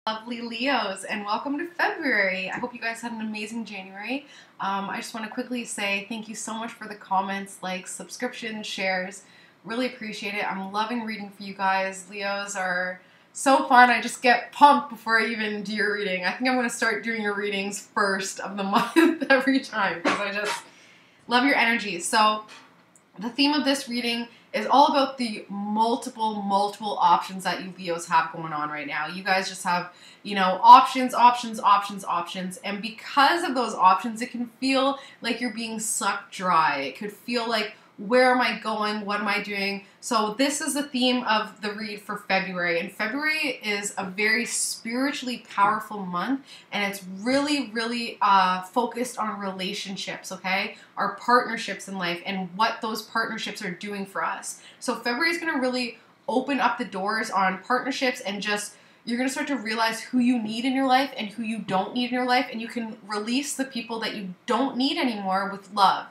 Lovely Leos, and welcome to February. I hope you guys had an amazing January. I just want to quickly say thank you so much for the comments, likes, subscriptions, shares. Really appreciate it. I'm loving reading for you guys. Leos are so fun. I just get pumped before I even do your reading. I think I'm going to start doing your readings first of the month every time because I just love your energy. So the theme of this reading is all about the multiple options that you Leos have going on right now. You guys just have, options. And because of those options, it can feel like you're being sucked dry. It could feel like, where am I going? What am I doing? So this is the theme of the read for February. And February is a very spiritually powerful month. And it's really focused on relationships, okay? Our partnerships in life and what those partnerships are doing for us. So February is going to really open up the doors on partnerships and just you're going to start to realize who you need in your life and who you don't need in your life. And you can release the people that you don't need anymore with love.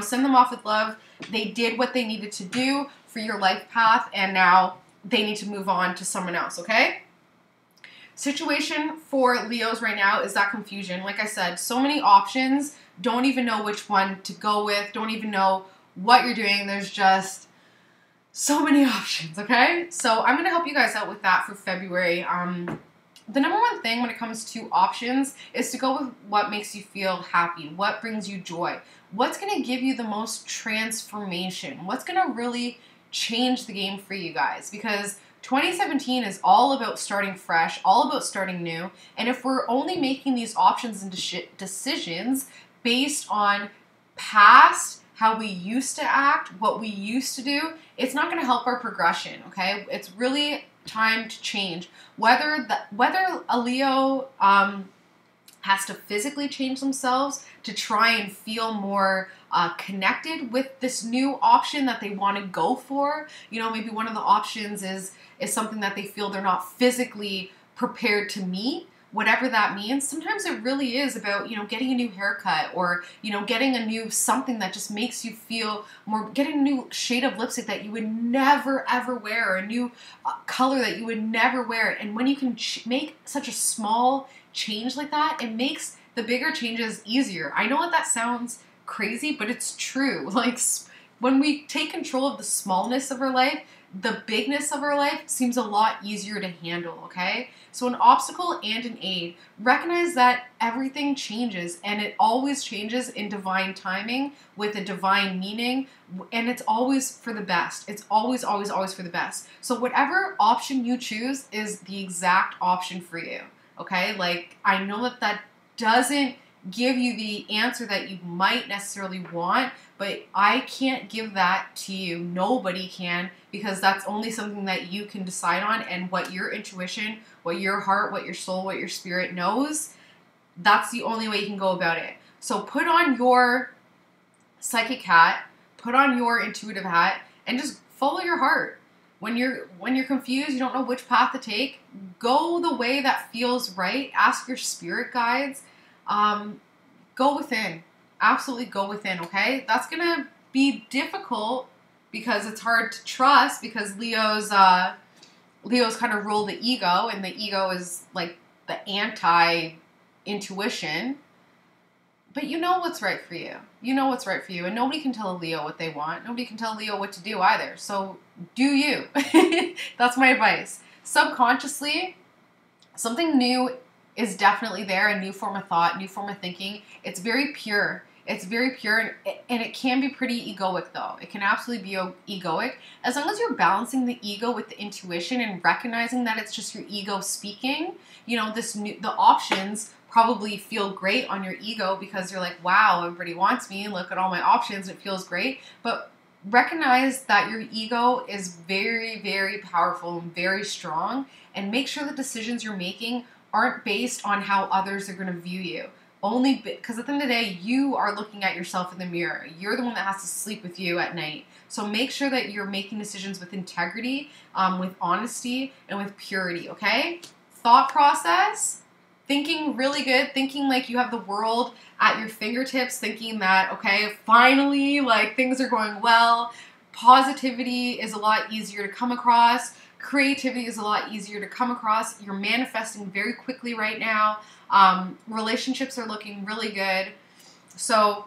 Send them off with love. They did what they needed to do for your life path, and now they need to move on to someone else, okay? Situation for Leos right now is that confusion. Like I said, so many options, don't even know which one to go with, don't even know what you're doing. There's just so many options, okay? So I'm going to help you guys out with that for February. The number one thing when it comes to options is to go with what makes you feel happy, what brings you joy, what's going to give you the most transformation, what's going to really change the game for you guys, because 2017 is all about starting fresh, all about starting new, and if we're only making these options and decisions based on past, how we used to act, what we used to do, it's not going to help our progression, okay? It's really time to change. Whether a Leo has to physically change themselves to try and feel more connected with this new option that they want to go for. Maybe one of the options is something that they feel they're not physically prepared to meet. Whatever that means, sometimes it really is about, getting a new haircut or, getting a new something that just makes you feel more, getting a new shade of lipstick that you would never ever wear, or a new color that you would never wear. And when you can make such a small change like that, it makes the bigger changes easier. I know that sounds crazy, but it's true. Like when we take control of the smallness of our life, the bigness of our life seems a lot easier to handle, okay? So an obstacle and an aid. Recognize that everything changes, and it always changes in divine timing with a divine meaning, and it's always for the best. It's always for the best. So whatever option you choose is the exact option for you, okay? Like, I know that doesn't give you the answer that you might necessarily want, but I can't give that to you. Nobody can, because that's only something that you can decide on, and what your intuition, what your heart, what your soul, what your spirit knows, that's the only way you can go about it. So put on your psychic hat, put on your intuitive hat, and just follow your heart. When you're confused, you don't know which path to take, go the way that feels right. Ask your spirit guides. Go within. Absolutely go within, okay? That's going to be difficult because it's hard to trust, because Leo's kind of rule the ego, and the ego is like the anti-intuition. But you know what's right for you. You know what's right for you, and nobody can tell a Leo what they want. Nobody can tell Leo what to do either. So do you. That's my advice. Subconsciously, something new is definitely there, a new form of thought, new form of thinking. It's very pure. It's very pure, and it can be pretty egoic, though. It can absolutely be egoic. As long as you're balancing the ego with the intuition and recognizing that it's just your ego speaking, the options probably feel great on your ego because you're like, wow, everybody wants me, look at all my options, it feels great. But recognize that your ego is very powerful and very strong, and make sure the decisions you're making aren't based on how others are going to view you. Only because at the end of the day, you are looking at yourself in the mirror. You're the one that has to sleep with you at night. So make sure that you're making decisions with integrity, with honesty, and with purity, okay? Thought process, thinking really good, thinking like you have the world at your fingertips, thinking that, okay, finally, like things are going well. Positivity is a lot easier to come across. creativity is a lot easier to come across. You're manifesting very quickly right now. Relationships are looking really good. So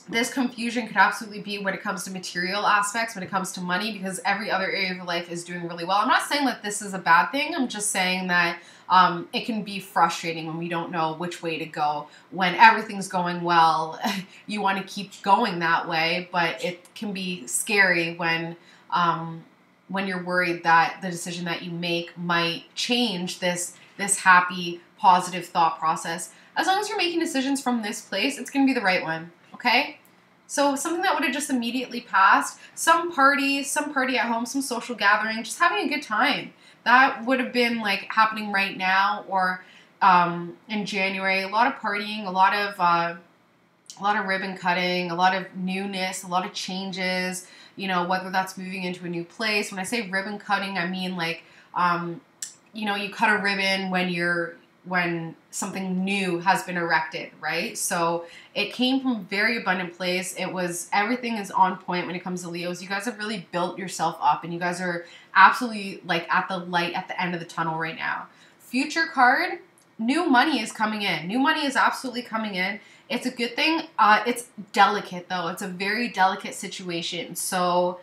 this confusion could absolutely be when it comes to material aspects, when it comes to money, because every other area of your life is doing really well. I'm not saying that this is a bad thing. I'm just saying that it can be frustrating when we don't know which way to go. When everything's going well, you want to keep going that way, but it can be scary when you're worried that the decision that you make might change this happy, positive thought process. As long as you're making decisions from this place, it's going to be the right one. Okay? So something that would have just immediately passed, some party at home, some social gathering, just having a good time. That would have been like happening right now, or in January. A lot of partying, a lot of ribbon cutting, a lot of newness, a lot of changes. You know, whether that's moving into a new place. When I say ribbon cutting, I mean like, you know, you cut a ribbon when something new has been erected, right? So it came from a very abundant place. Everything is on point when it comes to Leos. You guys have really built yourself up, and you guys are absolutely like at the light at the end of the tunnel right now. Future card, new money is coming in. New money is absolutely coming in. It's a good thing. It's delicate though. It's a very delicate situation. So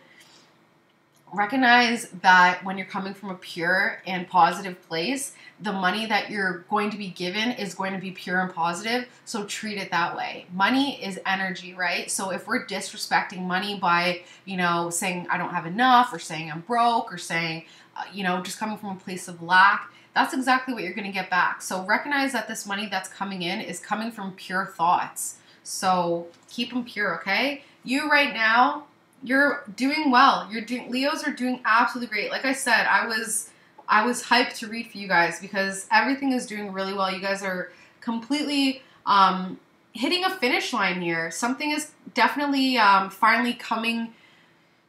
recognize that when you're coming from a pure and positive place, the money that you're going to be given is going to be pure and positive. So treat it that way. Money is energy, right? So if we're disrespecting money by, you know, saying I don't have enough, or saying I'm broke, or saying, you know, just coming from a place of lack, that's exactly what you're going to get back. So recognize that this money that's coming in is coming from pure thoughts. So keep them pure, okay? You right now, you're doing well. Leos are doing absolutely great. Like I said, I was hyped to read for you guys because everything is doing really well. You guys are completely hitting a finish line here. Something is definitely finally coming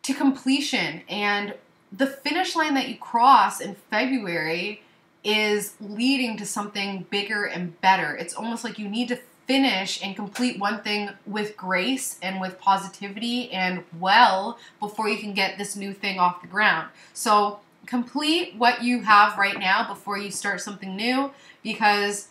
to completion. And the finish line that you cross in February is leading to something bigger and better. It's almost like you need to finish and complete one thing with grace and with positivity and well before you can get this new thing off the ground. So complete what you have right now before you start something new, because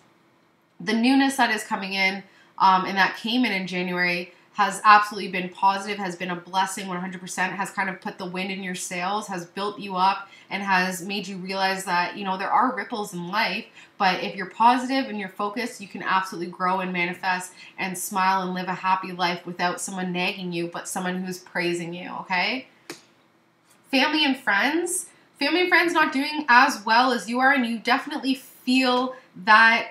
the newness that is coming in and that came in January has absolutely been positive, has been a blessing 100%, has kind of put the wind in your sails, has built you up, and has made you realize that, you know, there are ripples in life, but if you're positive and you're focused, you can absolutely grow and manifest and smile and live a happy life without someone nagging you, but someone who's praising you, okay? Family and friends not doing as well as you are, and you definitely feel that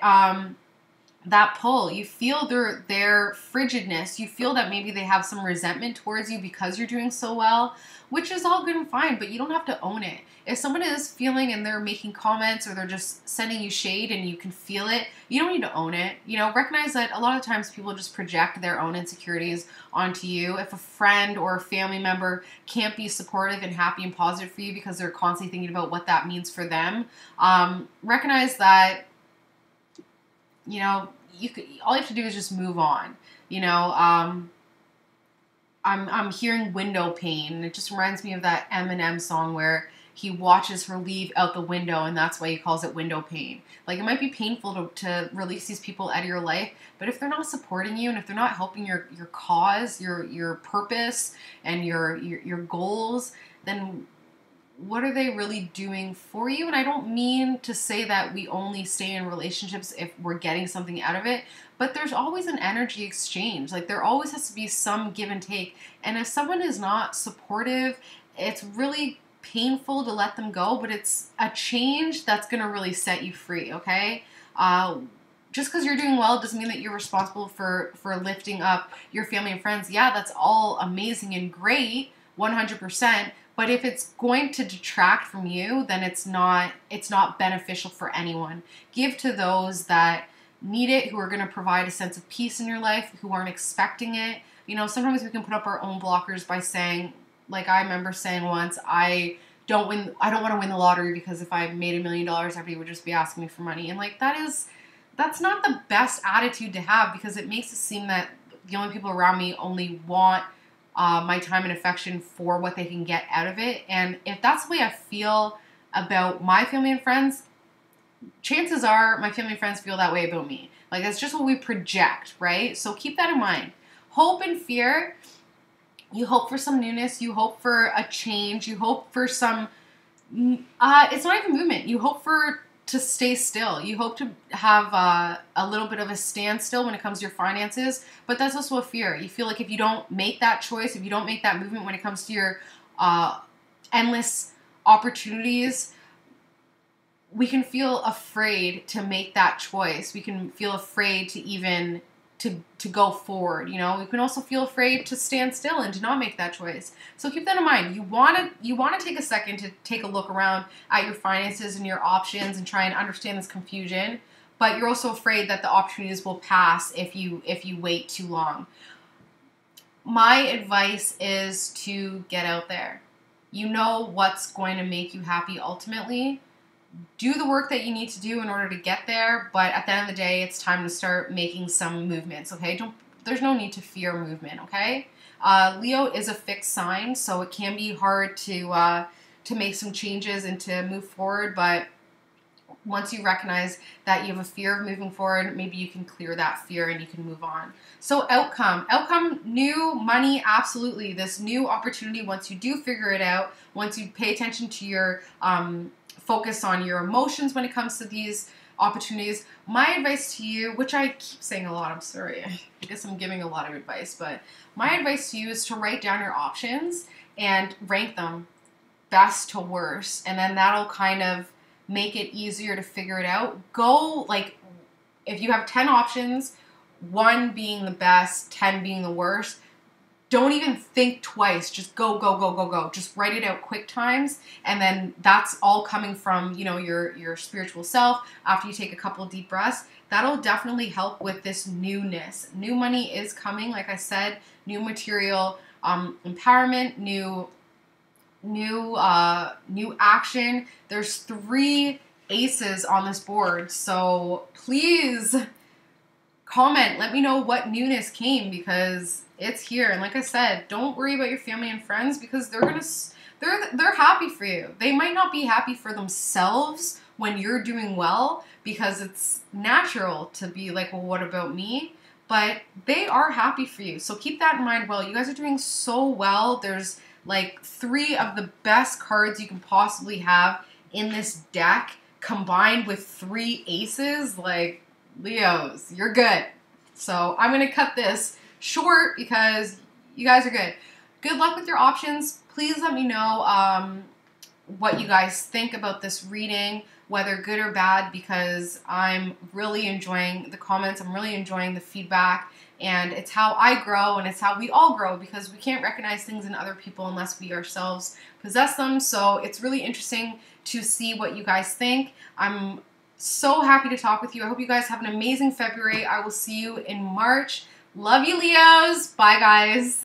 that pull. You feel their frigidness. You feel that maybe they have some resentment towards you because you're doing so well, which is all good and fine, but you don't have to own it. If someone is feeling and they're making comments or they're just sending you shade and you can feel it, you don't need to own it. You know, recognize that a lot of times people just project their own insecurities onto you. If a friend or a family member can't be supportive and happy and positive for you because they're constantly thinking about what that means for them, recognize that, you know, all you have to do is just move on. You know, I'm hearing window pane, and it just reminds me of that Eminem song where he watches her leave out the window, and that's why he calls it window pane. Like, it might be painful to release these people out of your life, but if they're not supporting you and if they're not helping your cause, your purpose, and your goals, then what are they really doing for you? And I don't mean to say that we only stay in relationships if we're getting something out of it, but there's always an energy exchange. Like, there always has to be some give and take. And if someone is not supportive, it's really painful to let them go, but it's a change that's going to really set you free, okay? Just because you're doing well doesn't mean that you're responsible for lifting up your family and friends. Yeah, that's all amazing and great, 100%. But if it's going to detract from you, then it's not beneficial for anyone. Give to those that need it, who are going to provide a sense of peace in your life, who aren't expecting it. You know, sometimes we can put up our own blockers by saying, like I remember saying once, I don't want to win the lottery because if I made $1 million, everybody would just be asking me for money. And like, that's not the best attitude to have, because it makes it seem that the only people around me only want my time and affection for what they can get out of it. And if that's the way I feel about my family and friends, chances are my family and friends feel that way about me. Like, that's just what we project, right? So keep that in mind. Hope and fear. You hope for some newness. You hope for a change. You hope for some, it's not even movement. You hope for to stay still. You hope to have a little bit of a standstill when it comes to your finances, but that's also a fear. You feel like if you don't make that choice, if you don't make that movement when it comes to your endless opportunities, we can feel afraid to make that choice. We can feel afraid to even to go forward. You know, we can also feel afraid to stand still and to not make that choice. So keep that in mind. You want to take a second to take a look around at your finances and your options and try and understand this confusion. But you're also afraid that the opportunities will pass if you wait too long. My advice is to get out there. You know what's going to make you happy ultimately. Do the work that you need to do in order to get there, but at the end of the day, it's time to start making some movements, okay? There's no need to fear movement, okay? Leo is a fixed sign, so it can be hard to make some changes and to move forward, but once you recognize that you have a fear of moving forward, maybe you can clear that fear and you can move on. So outcome, new money, absolutely. This new opportunity, once you do figure it out, once you pay attention to your focus on your emotions when it comes to these opportunities. My advice to you, which I keep saying a lot, I'm sorry, I guess I'm giving a lot of advice, but my advice to you is to write down your options and rank them best to worst, and then that'll kind of make it easier to figure it out. Go, like, if you have 10 options, 1 being the best, 10 being the worst, don't even think twice. Just go, go, go, go, go. Just write it out quick times. And then that's all coming from, you know, your spiritual self after you take a couple of deep breaths. That'll definitely help with this newness. New money is coming, like I said, new material, empowerment, new action. There's 3 aces on this board. So please comment. Let me know what newness came, because it's here. And like I said, don't worry about your family and friends, because they're happy for you. They might not be happy for themselves when you're doing well, because it's natural to be like, well, what about me? But they are happy for you. So keep that in mind. Well, you guys are doing so well. There's like 3 of the best cards you can possibly have in this deck combined with 3 aces. Like, Leos, you're good. So I'm going to cut this short because you guys are good. Good luck with your options. Please let me know what you guys think about this reading, whether good or bad, because I'm really enjoying the comments. I'm really enjoying the feedback, and it's how I grow, and it's how we all grow, because we can't recognize things in other people unless we ourselves possess them. So it's really interesting to see what you guys think. I'm so happy to talk with you. I hope you guys have an amazing February. I will see you in March. Love you, Leos. Bye, guys.